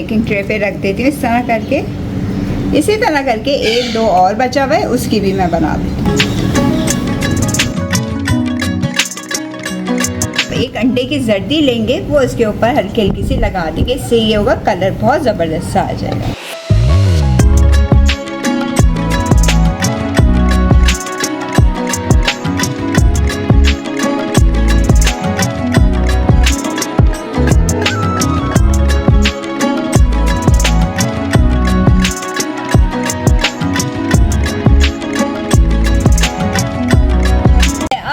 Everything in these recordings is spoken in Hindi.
बेकिंग ट्रे पे रख देती हूँ इस तरह करके। इसी तरह करके एक दो और बचा हुआ है, उसकी भी मैं बना देती हूँ। एक अंडे की जर्दी लेंगे, वो इसके ऊपर हल्की हल्की सी लगा देंगे। इससे ये होगा कलर बहुत ज़बरदस्त सा आ जाएगा।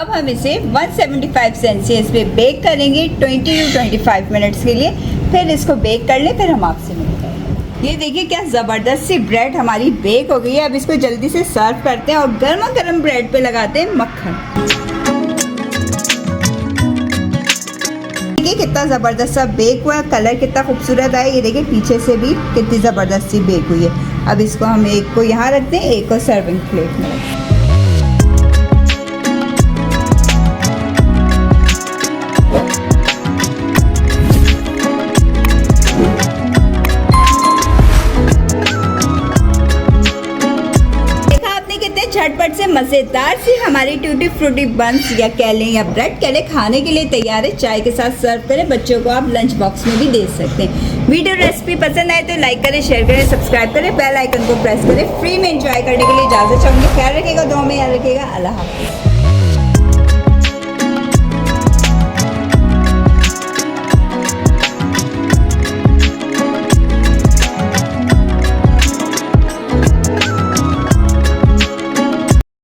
हम इसे 175 सेल्सियस पे बेक करेंगे 20 to 25 मिनट्स के लिए। फिर इसको बेक कर लें, फिर हम आपसे मिलते हैं। ये देखिए क्या ज़बरदस्त सी ब्रेड हमारी बेक हो गई है। अब इसको जल्दी से सर्व करते हैं और गर्मा गर्म ब्रेड पे लगाते हैं मक्खन। देखिए कितना ज़बरदस्त सा बेक हुआ है, कलर कितना खूबसूरत आया। ये देखिए पीछे से भी कितनी ज़बरदस्त सी बेक हुई है। अब इसको हम एक को यहाँ रखते हैं, एक को सर्विंग प्लेट में रखते हैं। झटपट से मज़ेदार सी हमारी टूटी फ्रूटी बंस या कह लें या ब्रेड कह लें खाने के लिए तैयार है। चाय के साथ सर्व करें, बच्चों को आप लंच बॉक्स में भी दे सकते हैं। वीडियो रेसिपी पसंद आए तो लाइक करें, शेयर करें, सब्सक्राइब करें, बेल आइकन को प्रेस करें। फ्री में एंजॉय करने के लिए इजाज़त चाहूँगी। ख्याल रखिएगा, दुआ में याद रखिएगा। अल्लाह हाफ़िज़।